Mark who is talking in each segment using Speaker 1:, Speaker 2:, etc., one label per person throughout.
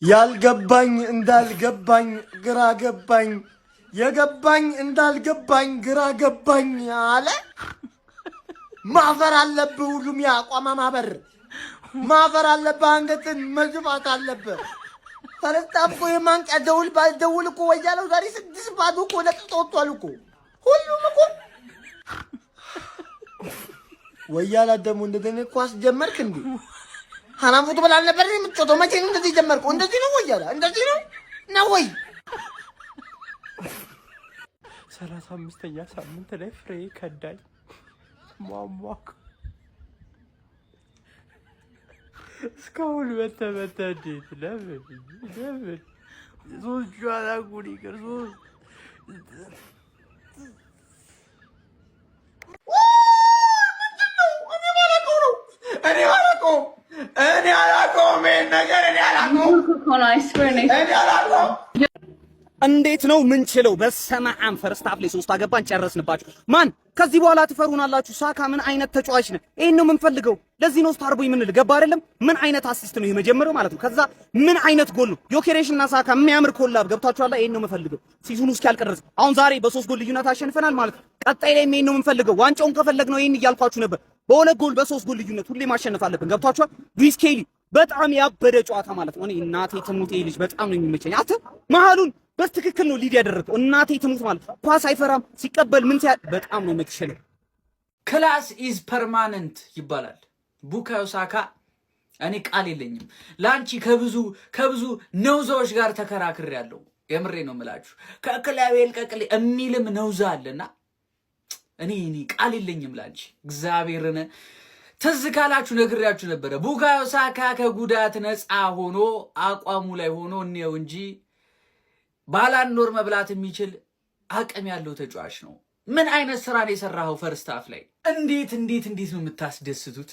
Speaker 1: ያልገባኝ እንዳልገባኝ ግራ ገባኝ የገባኝ እንዳልገባኝ ግራ ገባኝ አለ። ማፈር አለብህ ሁሉም ያቋማ ማፈር አለብህ አንገትን መዝፋት አለብህ። ፈረስጣፍቆ የማንቂያ ደውል እኮ ወያለው ዛሬ 6 ባዶ እኮ ለጥጦቷል እኮ ሁሉም እኮ ወያላ ደግሞ እንደዚህ ኳስ ጀመርክ እንዴ? ሐራም ፉትቦል አልነበር የምትጮተው? መቼ ነው እንደዚህ ጀመርከው? እንደዚህ ነው ወያላ? እንደዚህ ነው ወይ?
Speaker 2: 35ኛ ሳምንት ላይ ፍሬ ከዳኝ ማማክ እስካሁን በተመታ እንዴት? ለምን ሶስት ጨዋታ ጉድ ይቅር እኔ አላውቀውም ይሄን ነገር እኔ አላውቀውም።
Speaker 3: እንዴት ነው ምን ችለው? በሰማዓም ፈርስት ሃፍ ላይ 3 አገባን ጨረስንባችሁ። ማን ከዚህ በኋላ ትፈሩናላችሁ? ሳካ ምን አይነት ተጫዋች ነው? ይሄን ነው የምንፈልገው። ለዚህ ነው ስታርቦይ ምን ልገባ አይደለም። ምን አይነት አሲስት ነው የመጀመሪያው ማለት ነው። ከዛ ምን አይነት ጎል ነው? ዮኬሬሽና ሳካ የሚያምር ኮላብ ገብታችኋል። ይሄን ነው የምንፈልገው ሲዙኑ እስኪያልቅ ድረስ። አሁን ዛሬ በ3 ጎል ልዩነት አሸንፈናል ማለት ነው። ቀጣይ ላይ ይሄን ነው የምንፈልገው። ዋንጫውን ከፈለግነው ይሄን እያልኳችሁ ነበር። በ2 ጎል በ3 ጎል ልዩነት ሁሌ ማሸነፍ አለብን። ገብታችኋል። ሉዊስ ኬሊ በጣም ያበደ ጨዋታ ማለት ነው። እኔ እናቴ ትሙት ልጅ በጣም ነው የሚመቸኝ። አተ መሃሉን በትክክል ነው ሊድ ያደረገው። እናቴ ትሙት ማለት ኳስ አይፈራም ሲቀበል ምን ሲያ በጣም ነው የምትችለው።
Speaker 4: ክላስ ኢዝ ፐርማነንት ይባላል። ቡካዮ ሳካ እኔ ቃል የለኝም ላንቺ ከብዙ ነውዛዎች ጋር ተከራክሬያለሁ። የምሬ ነው የምላችሁ። ከክላቤል ቀቅል የሚልም ነውዛ አለና እኔ ቃል የለኝም ላንቺ እግዚአብሔርን። ትዝ ካላችሁ ነግሬያችሁ ነበረ። ቡካዮ ሳካ ከጉዳት ነፃ ሆኖ አቋሙ ላይ ሆኖ እኔው እንጂ ባላንዶር መብላት የሚችል አቅም ያለው ተጫዋች ነው። ምን አይነት ስራ ነው የሰራኸው ፈርስት ሃፍ ላይ? እንዴት ነው የምታስደስቱት?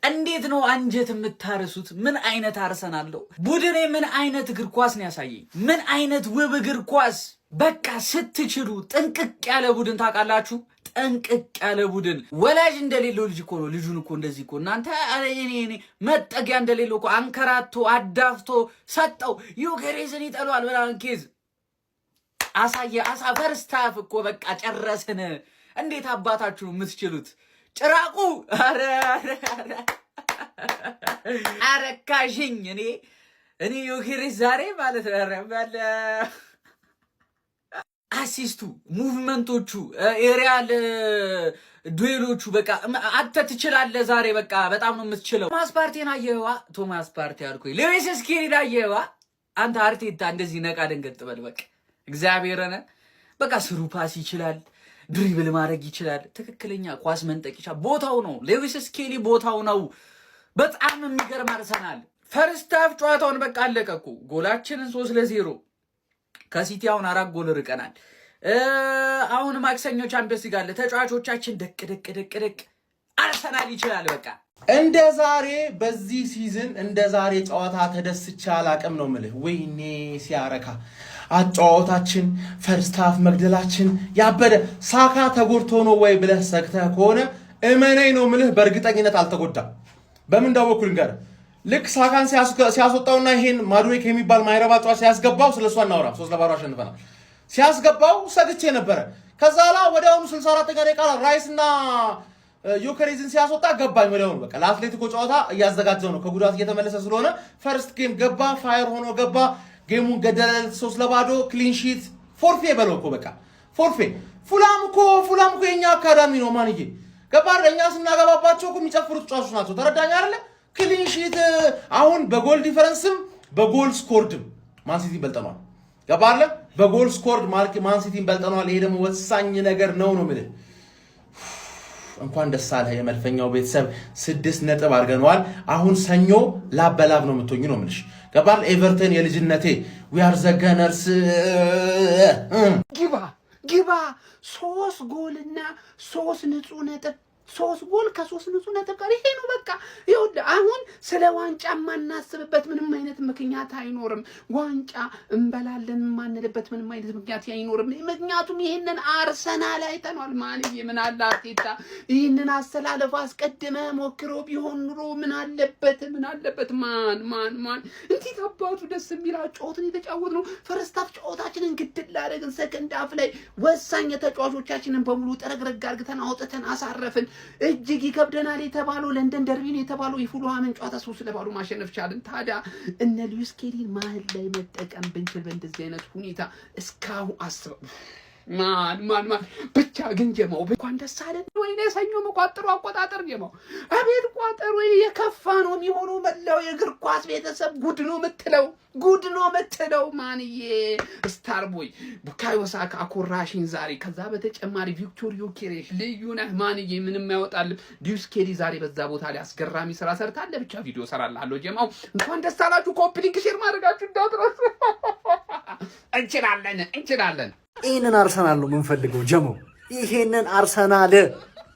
Speaker 4: እንዴት ነው አንጀት የምታርሱት? ምን አይነት አርሰናል ነው ቡድኔ? ምን አይነት እግር ኳስ ነው ያሳየኝ? ምን አይነት ውብ እግር ኳስ! በቃ ስትችሉ ጥንቅቅ ያለ ቡድን ታውቃላችሁ። ጥንቅቅ ያለ ቡድን ወላጅ እንደሌለው ልጅ እኮ ነው። ልጁን እኮ እንደዚህ እኮ እናንተ እኔ መጠጊያ እንደሌለው እኮ አንከራቶ አዳፍቶ ሰጠው። ዮኬሬስን ይጠሏል ብላን ኬዝ አሳየ ፈርስት ሃፍ እኮ በቃ ጨረስን። እንዴት አባታችሁ ነው የምትችሉት? ጭራቁ አረካሽኝ። እኔ ዮኬሬስ ዛሬ ማለት ባለ አሲስቱ ሙቭመንቶቹ ኤሪያል ዱኤሎቹ በቃ አንተ ትችላለህ ዛሬ በቃ በጣም ነው የምትችለው። ቶማስ ፓርቲ አልኩኝ። ሉዊስ ስኬሊ አየዋ አንተ አርቴታ እንደዚህ ነቃ ደንገጥ በል በቃ እግዚአብሔርን በቃ ስሩ ፓስ ይችላል፣ ድሪብል ማድረግ ይችላል፣ ትክክለኛ ኳስ መንጠቅ ይችላል። ቦታው ነው ሉዊስ ስኬሊ ቦታው ነው። በጣም የሚገርም አርሰናል ፈርስት ሃፍ ጨዋታውን በቃ አለቀኩ። ጎላችንን 3-0 ከሲቲ አሁን 4 ጎል ርቀናል። አሁን ማክሰኞ ቻምፒየንስ ሊግ አለ። ተጫዋቾቻችን ደቅ አርሰናል ይችላል። በቃ
Speaker 2: እንደ ዛሬ በዚህ ሲዝን እንደ ዛሬ ጨዋታ ተደስቻ አላቅም ነው ምልህ። ወይኔ ሲያረካ አጫዋታችን ፈርስት ሃፍ መግደላችን ያበደ። ሳካ ተጎድቶ ነው ወይ ብለህ ሰግተህ ከሆነ እመነኝ ነው ምልህ በእርግጠኝነት አልተጎዳም። በምን ዳወኩል እንገር ልክ ሳካን ሲያስወጣውና ይሄን ማዱዌክ የሚባል ማይረባ ጨዋታ ሲያስገባው ስለሷ እናወራም። 3-0 አሸንፈናል። ሲያስገባው ሰግቼ ነበረ። ከዛ ላይ ወዲያውኑ 64 ደቂቃ ራይስና ዮኬሬዝን ሲያስወጣ ገባኝ ወዲያውኑ። በቃ ለአትሌቲኮ ጨዋታ እያዘጋጀው ነው ከጉዳት እየተመለሰ ስለሆነ ፈርስት ጌም ገባ፣ ፋየር ሆኖ ገባ። ጌሙን ገደለ 3-0 ክሊን ሺት ፎርፌ በለው እኮ በቃ ፎርፌ። ፉላም እኮ የኛ አካዳሚ ነው ማንዬ ገባ። እኛ ስናገባባቸው እኮ የሚጨፍሩት ጨዋቾች ናቸው። ተረዳኝ አይደለ? ክሊን ሺት አሁን በጎል ዲፈረንስም በጎል ስኮርድም ማንሲቲ በልጠኗል። ገባ አይደለ? በጎል ስኮርድ ማንሲቲን በልጠኗል። ይሄ ደግሞ ወሳኝ ነገር ነው የምልህ። እንኳን ደስ አለህ የመድፈኛው ቤተሰብ 6 ነጥብ አድርገነዋል። አሁን ሰኞ ላብ በላብ ነው የምትሆኙ ነው የምልሽ። ገባል? ኤቨርተን የልጅነቴ ዊ አር ዘ ገነርስ ግባ 3 ጎልና 3 ንጹህ ነጥብ
Speaker 5: 3 ጎል ከ3 ንጹህ ነጥብ ጋር ይሄ ነው በቃ። ይኸውልህ አሁን ስለ ዋንጫ ማናስብበት ምንም አይነት ምክንያት አይኖርም። ዋንጫ እንበላለን ማንልበት ምንም አይነት ምክንያት አይኖርም። ምክንያቱም ይሄንን አርሰናል አይተናል። ማንዬ ምን አለ አርቴታ ይሄንን አሰላለፍ አስቀድመ ሞክሮ ቢሆን ኑሮ ምን አለበት ማን እንዴት አባቱ ደስ የሚል ጨዋታን የተጫወት ነው። ፈርስት ሃፍ ጨዋታችንን ግድል አደረግን። ሰከንድ ሃፍ ላይ ወሳኝ ተጫዋቾቻችንን በሙሉ ጠረግረግ አድርገን አውጥተን አሳረፍን። እጅግ ይከብደናል የተባለው ለንደን ደርቢ ነው የተባለው የፉልሃምን ጨዋታ 3-2 ማሸነፍ ቻልን። ታዲያ እነ ሉዊስ ኬሊን መሀል ላይ መጠቀም ብንችል በእንደዚህ አይነት ሁኔታ እስካሁን አስበው ማን ብቻ ግን ጀማው እንኳን ደስ አለን። ወይኔ ሰኞ መቋጠሩ አቆጣጠር ጀማው አቤት ቋጠሩ የከፋ ነው የሚሆነው። መላው የእግር ኳስ ቤተሰብ ጉድ ነው የምትለው ማንዬ ስታር ቦይ ቡካዮ ሳካ አኮራሽን ዛሬ። ከዛ በተጨማሪ ቪክቶር ዮኬሬሽ ልዩ ነህ ማንዬ ምንም አይወጣልም። ሉዊስ ኬሊ ዛሬ በዛ ቦታ ላይ አስገራሚ ስራ ሰርታለ። ብቻ ቪዲዮ ሰራላለሁ ጀማው እንኳን ደስ አላችሁ። ኮፒ ሊንክ ሼር ማድረጋችሁ እንዳትረሱ። እንችላለን።
Speaker 6: ይሄንን አርሰናል ነው የምንፈልገው ጀሞ። ይሄንን አርሰናል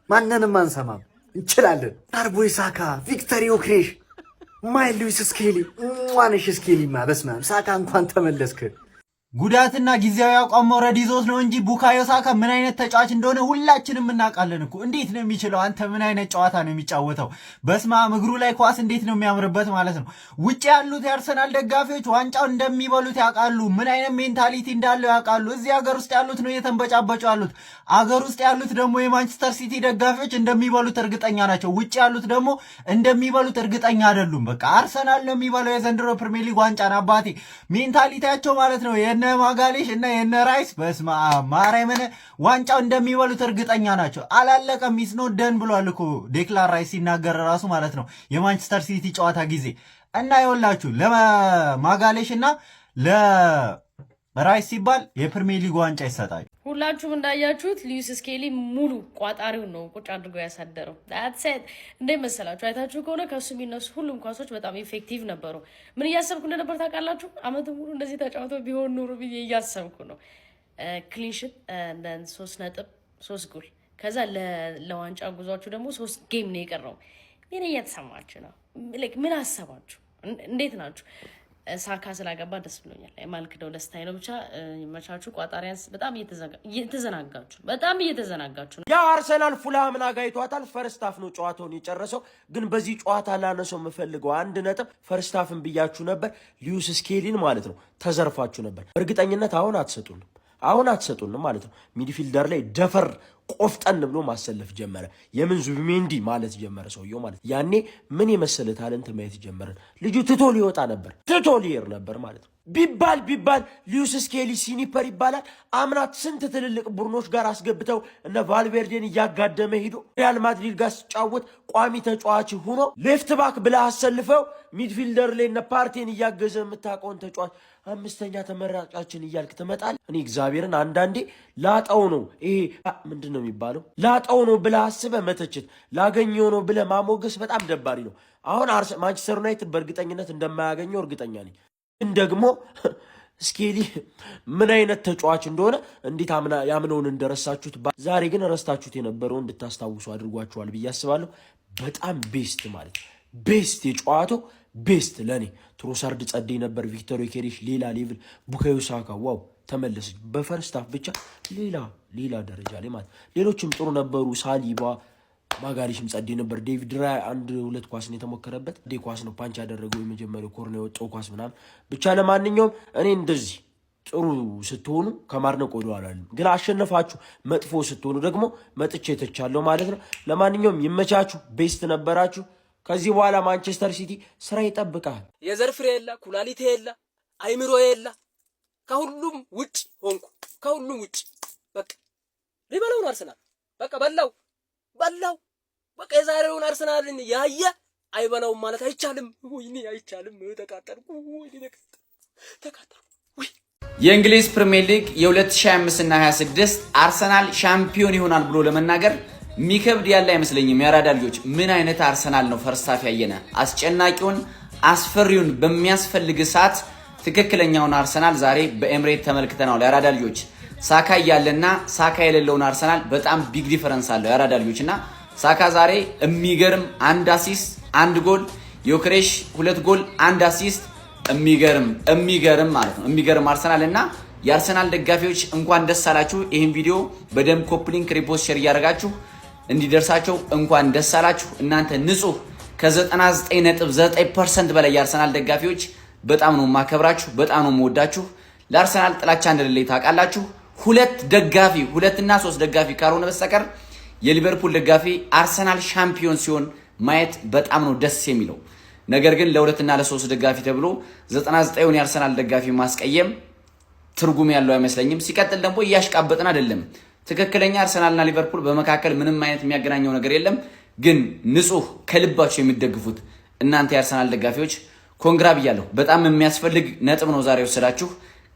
Speaker 6: ማንንም አንሰማም። እንችላለን። አርቦይ ሳካ፣ ቪክተር ዮኬሬሽ፣ ሉዊስ ስኬሊ ዋንሽ ስኬሊማ በስመ አብ ሳካ እንኳን ተመለስክ።
Speaker 7: ጉዳትና ጊዜያዊ አቋም መውረድ ይዞት ነው እንጂ ቡካዮ ሳካ ምን አይነት ተጫዋች እንደሆነ ሁላችንም እናውቃለን እኮ። እንዴት ነው የሚችለው? አንተ ምን አይነት ጨዋታ ነው የሚጫወተው? በስማም እግሩ ላይ ኳስ እንዴት ነው የሚያምርበት ማለት ነው። ውጭ ያሉት የአርሰናል ደጋፊዎች ዋንጫው እንደሚበሉት ያውቃሉ። ምን አይነት ሜንታሊቲ እንዳለው ያውቃሉ። እዚህ ሀገር ውስጥ ያሉት ነው እየተንበጫበጩ ያሉት። አገር ውስጥ ያሉት ደግሞ የማንቸስተር ሲቲ ደጋፊዎች እንደሚበሉት እርግጠኛ ናቸው። ውጭ ያሉት ደግሞ እንደሚበሉት እርግጠኛ አይደሉም። በቃ አርሰናል ነው የሚበላው የዘንድሮ ፕሪሚየር ሊግ ዋንጫን። አባቴ ሜንታሊቲያቸው ማለት ነው የነ ማጋሌሽ እና የነ ራይስ በስማ ማርያምን ዋንጫው እንደሚበሉት እርግጠኛ ናቸው። አላለቀም ኢስ ኖት ደን ብሏል እኮ ዴክላን ራይስ ሲናገር ራሱ ማለት ነው የማንቸስተር ሲቲ ጨዋታ ጊዜ። እና ይኸውላችሁ ለማጋሌሽ እና ለራይስ ሲባል የፕሪሚየር ሊግ ዋንጫ ይሰጣል።
Speaker 8: ሁላችሁም እንዳያችሁት ሉዊስ ስኬሊ ሙሉ ቋጣሪውን ነው ቁጭ አድርጎ ያሳደረው። እንዴ መሰላችሁ? አይታችሁ ከሆነ ከሱ የሚነሱ ሁሉም ኳሶች በጣም ኢፌክቲቭ ነበሩ። ምን እያሰብኩ እንደነበር ታውቃላችሁ? አመቱ ሙሉ እንደዚህ ተጫውተው ቢሆን ኑሮ ብዬ እያሰብኩ ነው። ክሊንሽት 3 ጎል ከዛ ለዋንጫ ጉዟችሁ ደግሞ 3 ጌም ነው የቀረው። ምን እየተሰማችሁ ነው? ምን አሰባችሁ? እንዴት ናችሁ? ሳካ ስላገባ ደስ ብሎኛል። የማልክደው ደስታዬ ነው። ብቻ መቻቹ ቋጣሪያንስ በጣም እየተዘናጋችሁ ነው።
Speaker 9: ያ አርሰናል ፉልሃምን አጋይቷታል። ፈርስት ሃፍ ነው ጨዋታውን የጨረሰው። ግን በዚህ ጨዋታ ላነሰው የምፈልገው 1 ነጥብ ፈርስት ሃፍን ብያችሁ ነበር። ሉዊስ ስኬሊን ማለት ነው ተዘርፋችሁ ነበር። በእርግጠኝነት አሁን አትሰጡንም ማለት ነው። ሚድፊልደር ላይ ደፈር ቆፍጠን ብሎ ማሰለፍ ጀመረ። የምን ዙቢሜንዲ ማለት ጀመረ ሰውየው ማለት። ያኔ ምን የመሰለ ታለንት ማየት ጀመረን። ልጁ ትቶ ሊወጣ ነበር፣ ትቶ ሊሄድ ነበር ማለት ነው። ቢባል ሉዊስ ስኬሊ ሲኒፐር ይባላል። አምናት ስንት ትልልቅ ቡድኖች ጋር አስገብተው እነ ቫልቬርዴን እያጋደመ ሄዶ ሪያል ማድሪድ ጋር ሲጫወት ቋሚ ተጫዋች ሆኖ ሌፍት ባክ ብለህ አሰልፈው ሚድፊልደር ላይ እነ ፓርቴን እያገዘ የምታውቀውን ተጫዋች 5ኛ ተመራጫችን እያልክ ትመጣለህ። እኔ እግዚአብሔርን አንዳንዴ ላጣው ነው ይሄ ምንድን ነው የሚባለው? ላጣው ነው ብለህ አስበህ መተችት፣ ላገኘው ነው ብለህ ማሞገስ በጣም ደባሪ ነው። አሁን ማንቸስተር ዩናይትድ በእርግጠኝነት እንደማያገኘው እርግጠኛ ነኝ። ግን ደግሞ ስኬሊ ምን አይነት ተጫዋች እንደሆነ እንዴት ያምነውን እንደረሳችሁት ዛሬ ግን ረስታችሁት የነበረው እንድታስታውሱ አድርጓችኋል ብዬ አስባለሁ። በጣም ቤስት ማለት ቤስት የጨዋታው ቤስት ለኔ ትሮሳርድ ጸደይ ነበር። ቪክተር ዮኬሬሽ ሌላ ሌቭል፣ ቡካዮ ሳካ ዋው ተመለሰች። በፈርስት ሃፍ ብቻ ሌላ ደረጃ ላይ ማለት ሌሎችም ጥሩ ነበሩ። ሳሊባ ማጋሊሽም ጸደይ ነበር። ዴቪድ ራያ 1-2 ኳስ ነው የተሞከረበት። ኳስ ነው ፓንች ያደረገው የመጀመሪያው ኮርነር የወጣው ኳስ ምናምን ብቻ። ለማንኛውም እኔ እንደዚህ ጥሩ ስትሆኑ ከማድነቅ ወደኋላ አልልም። ግን አሸነፋችሁ መጥፎ ስትሆኑ ደግሞ መጥቼ ተቻለሁ ማለት ነው። ለማንኛውም ይመቻችሁ። ቤስት ነበራችሁ። ከዚህ በኋላ ማንቸስተር ሲቲ ስራ ይጠብቃል።
Speaker 10: የዘር ፍሬ የለ፣ ኩላሊት የለ፣ አይምሮ የለ፣ ከሁሉም ውጭ ሆንኩ። ከሁሉም ውጭ በቃ ሊበላውን አርሰናል በቃ በላው። በቃ የዛሬውን አርሰናልን ያየ አይበላውም ማለት አይቻልም። ወይኔ አይቻልም። ተቃጠልኩ።
Speaker 4: የእንግሊዝ ፕሪሚየር ሊግ የ2025 እና 26 አርሰናል ሻምፒዮን ይሆናል ብሎ ለመናገር ሚከብድ ያለ አይመስለኝም። ያራዳ ልጆች ምን አይነት አርሰናል ነው ፈርስት ሃፍ ያየነ? አስጨናቂውን አስፈሪውን በሚያስፈልግ ሰዓት ትክክለኛውን አርሰናል ዛሬ በኤምሬት ተመልክተናል። ያራዳ ልጆች ሳካ ያለና ሳካ የሌለውን አርሰናል በጣም ቢግ ዲፈረንስ አለው። ያራዳ ልጆችና ሳካ ዛሬ የሚገርም 1 አሲስት 1 ጎል፣ ዮክሬሽ 2 ጎል 1 አሲስት የሚገርም ማለት ነው። የሚገርም አርሰናል እና የአርሰናል ደጋፊዎች እንኳን ደስ አላችሁ። ይህን ቪዲዮ በደንብ ኮፒ ሊንክ፣ ሪፖስት፣ ሼር እያደረጋችሁ እንዲደርሳቸው እንኳን ደስ አላችሁ። እናንተ ንጹህ ከ99.9% በላይ የአርሰናል ደጋፊዎች በጣም ነው ማከብራችሁ፣ በጣም ነው የምወዳችሁ። ለአርሰናል ጥላቻ እንደሌለ ታውቃላችሁ። 2 እና 3 ደጋፊ ካልሆነ በስተቀር የሊቨርፑል ደጋፊ አርሰናል ሻምፒዮን ሲሆን ማየት በጣም ነው ደስ የሚለው። ነገር ግን ለ2 እና ለ3 ደጋፊ ተብሎ 99ውን የአርሰናል ደጋፊ ማስቀየም ትርጉም ያለው አይመስለኝም። ሲቀጥል ደግሞ እያሽቃበጥን አይደለም። ትክክለኛ አርሰናልና ሊቨርፑል በመካከል ምንም አይነት የሚያገናኘው ነገር የለም። ግን ንጹህ ከልባችሁ የሚደግፉት እናንተ የአርሰናል ደጋፊዎች ኮንግራ ብያለሁ። በጣም የሚያስፈልግ ነጥብ ነው ዛሬ ወሰዳችሁ።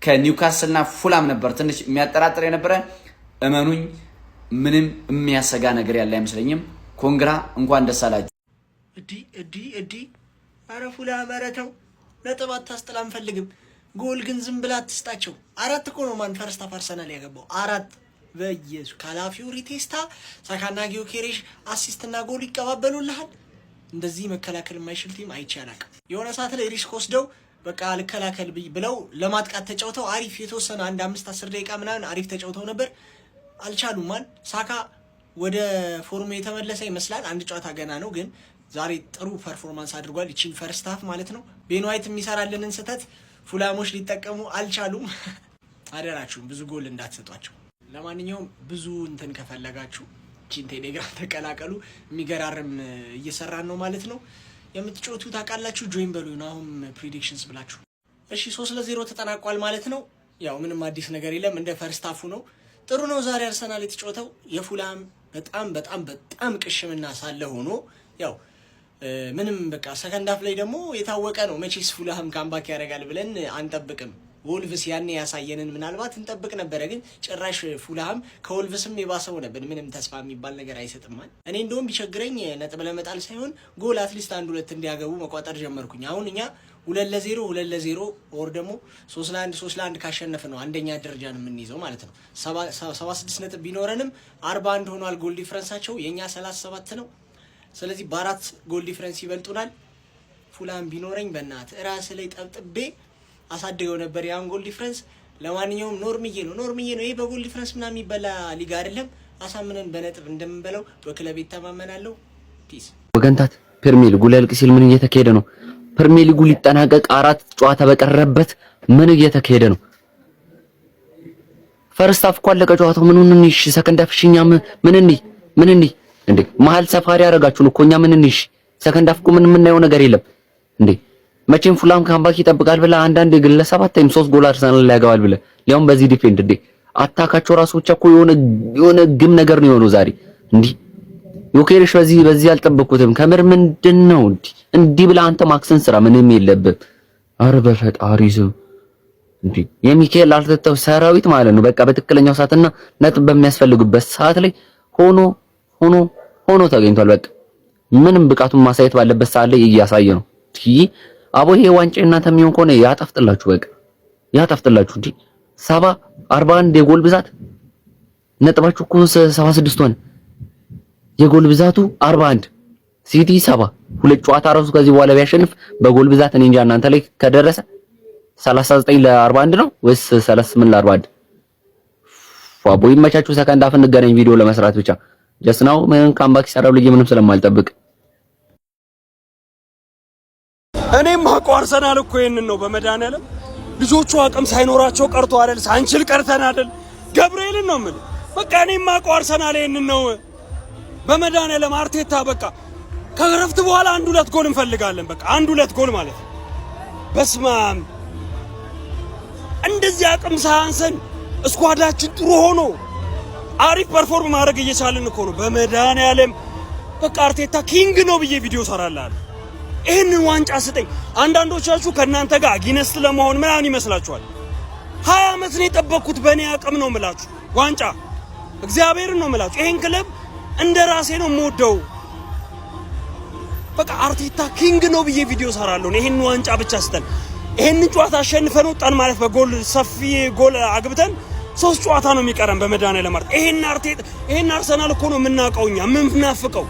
Speaker 4: ከኒውካስልና ፉላም ነበር ትንሽ የሚያጠራጥር የነበረ። እመኑኝ ምንም የሚያሰጋ ነገር ያለ አይመስለኝም። ኮንግራ፣ እንኳን ደስ አላችሁ።
Speaker 6: እዲ አረ ፉላም ኧረ ተው፣ ነጥብ አታስጥል አንፈልግም። ጎል ግን ዝም ብላ አትስጣቸው። 4 እኮ ነው ማን ፈርስት ሃፍ አርሰናል ያገባው 4 በኢየሱስ ካላፊዮሪ ቴስታ ሳካና ጊዮኬሬሽ አሲስትና ጎል ይቀባበሉልሃል። እንደዚህ መከላከል የማይችል ቲም አይቼ አላውቅም። የሆነ ሰዓት ላይ ሪስክ ወስደው በቃ ልከላከል ብለው ለማጥቃት ተጫውተው አሪፍ የተወሰነ 1-5-10 ደቂቃ ምናምን አሪፍ ተጫውተው ነበር። አልቻሉም። ማን ሳካ ወደ ፎርሙ የተመለሰ ይመስላል። አንድ ጨዋታ ገና ነው፣ ግን ዛሬ ጥሩ ፐርፎርማንስ አድርጓል። እቺን ፈርስት ሃፍ ማለት ነው። ቤን ዋይት የሚሰራልንን ስህተት ፉላሞች ሊጠቀሙ አልቻሉም። አደራችሁም ብዙ ጎል እንዳትሰጧቸው። ለማንኛውም ብዙ እንትን ከፈለጋችሁ ቺን ቴሌግራም ተቀላቀሉ። የሚገራርም እየሰራን ነው ማለት ነው። የምትጮቱ ታውቃላችሁ። ጆይን በሉ ነው አሁን ፕሪዲክሽንስ ብላችሁ። እሺ 3-0 ተጠናቋል ማለት ነው። ያው ምንም አዲስ ነገር የለም፣ እንደ ፈርስት ሃፉ ነው። ጥሩ ነው ዛሬ አርሰናል የተጫወተው። የፉላም በጣም ቅሽምና ሳለ ሆኖ ያው ምንም በቃ ሰከንድ ሃፍ ላይ ደግሞ የታወቀ ነው። መቼስ ፉላም ካምባክ ያደርጋል ብለን አንጠብቅም። ወልቭስ ያኔ ያሳየንን ምናልባት እንጠብቅ ነበረ፣ ግን ጭራሽ ፉላም ከወልቭስም የባሰው ነበር። ምንም ተስፋ የሚባል ነገር አይሰጥማል። እኔ እንደውም ቢቸግረኝ ነጥብ ለመጣል ሳይሆን ጎል አትሊስት 1-2 እንዲያገቡ መቋጠር ጀመርኩኝ። አሁን እኛ 2-0 ኦር ደግሞ 3-1 ካሸነፍ ነው አንደኛ ደረጃን የምንይዘው ማለት ነው። 76 ነጥብ ቢኖረንም 41 ሆኗል ጎል ዲፍረንሳቸው፣ የኛ 37 ነው። ስለዚህ በ4 ጎል ዲፍረንስ ይበልጡናል። ፉላም ቢኖረኝ በእናት ራስ ላይ ጠብጥቤ አሳደገው ነበር ያን ጎል ዲፍረንስ። ለማንኛውም ኖርምዬ ነው። ይሄ በጎል ዲፍረንስ ምናምን የሚበላ ሊግ አይደለም። አሳምነን በነጥብ እንደምንበለው በክለብ ይተማመናለሁ። ፒስ
Speaker 11: ወገንታት። ፕሪሚየር ሊጉ ሊያልቅ ሲል ምን እየተካሄደ ነው? ፕሪሚየር ሊጉ ሊጠናቀቅ 4 ጨዋታ በቀረበት ምን እየተካሄደ ነው? ፈርስት ሃፍ እኮ አለቀ ጨዋታው። ምን እንይሽ? ሰከንድ ሃፍ ሽኛ ምን እንይ እንዴ? መሀል ሰፋሪ ያደርጋችሁን እኮ እኛ ምን እንይሽ? ሰከንድ ሃፍ እኮ ምን የምናየው ነገር የለም እንዴ? መቼም ፉላም ካምባክ ይጠብቃል ብለ አንዳንድ ግለሰባት 3 ጎል አርሰናል ላይ ያገባል ብለ ሊያውም በዚህ ዲፌንድ እንዴ አታካቸው ራሱ ብቻ እኮ የሆነ ግም ነገር ነው የሆነው ዛሬ። እንዴ ዮኬሬሽ በዚህ አልጠበቅኩትም ከምር። ምንድነው እንዲህ ብለ አንተ ማክሰን ስራ ምንም የለብም። አረ በፈጣሪ ስም እንዴ የሚካኤል አርቴታው ሰራዊት ማለት ነው። በቃ በትክክለኛው ሰዓትና ነጥብ በሚያስፈልጉበት ሰዓት ላይ ሆኖ ተገኝቷል። በቃ ምንም ብቃቱን ማሳየት ባለበት ሰዓት ላይ እያሳየ ነው። አቦ ይሄ ዋንጫ እናንተ የሚሆን ከሆነ ያጣፍጥላችሁ፣ በቃ ያጣፍጥላችሁ። እንዴ 41 የጎል ብዛት ነጥባችሁ እኮ 76 ሆነ። የጎል ብዛቱ 41 ሲቲ 7 ሁለት ጨዋታ ራሱ ከዚህ በኋላ ቢያሸንፍ በጎል ብዛት እኔ እንጃ እናንተ ላይ ከደረሰ 39 ለ41 ነው ወይስ 38 ለ41? አቦ ይመቻችሁ። ሰከንድ ሃፍ እንገናኝ ቪዲዮ ለመስራት ብቻ ጀስት ናው ምን ካምባክ ይሰራው ልጅ ምንም ስለማልጠብቅ
Speaker 12: እኔም ማውቀው አርሰናል እኮ ይሄንን ነው። በመድኃኒዓለም ልጆቹ አቅም ሳይኖራቸው ቀርቶ አይደል፣ ሳንችል ቀርተን አይደል። ገብርኤልን ነው የምልህ። በቃ እኔም ማውቀው አርሰናል ይሄንን ነው። በመድኃኒዓለም አርቴታ በቃ ከረፍት በኋላ 1-2 ጎል እንፈልጋለን። በቃ 1-2 ጎል ማለት ነው። በስማም እንደዚህ አቅም ሳያንሰን እስኳዳችን ጥሩ ሆኖ አሪፍ ፐርፎርም ማድረግ እየቻልን እኮ ነው። በመድኃኒዓለም በቃ አርቴታ ኪንግ ነው ብዬ ቪዲዮ ሰራላለሁ። ይሄንን ዋንጫ ስጠኝ። አንዳንዶቻችሁ ከናንተ ጋር ጊነስት ለመሆን ምናምን ይመስላችኋል። 20 ዓመት ነው የጠበቅኩት። በእኔ አቅም ነው የምላችሁ ዋንጫ፣ እግዚአብሔርን ነው የምላችሁ። ይሄን ክለብ እንደ ራሴ ነው የምወደው። በቃ አርቴታ ኪንግ ነው ብዬ ቪዲዮ ሰራለሁ። ይሄን ዋንጫ ብቻ ስጠን። ይሄንን ጨዋታ አሸንፈን ወጣን ማለት በጎል ሰፊ ጎል አግብተን 3 ጨዋታ ነው የሚቀረን በመድኃኒዓለም ማለት ይሄን አርሰናል እኮ ነው የምናውቀው እኛ የምናፍቀው።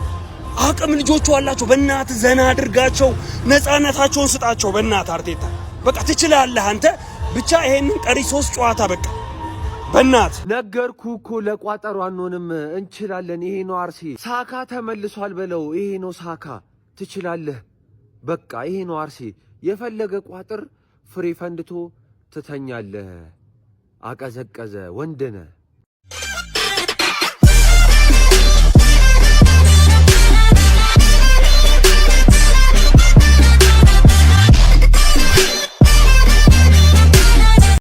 Speaker 12: አቅም ልጆቹ አላቸው። በእናትህ ዘና አድርጋቸው፣ ነፃነታቸውን ስጣቸው። በእናትህ አርቴታ በቃ ትችላለህ አንተ ብቻ ይሄንን ቀሪ 3 ጨዋታ በቃ በእናትህ
Speaker 9: ነገርኩህ እኮ ለቋጠሮ አንሆንም፣ እንችላለን። ይሄ ነው አርሴ ሳካ ተመልሷል በለው። ይሄ ነው ሳካ ትችላለህ። በቃ ይሄ ነው አርሴ። የፈለገ ቋጥር ፍሬ ፈንድቶ ትተኛለህ። አቀዘቀዘ ወንድነህ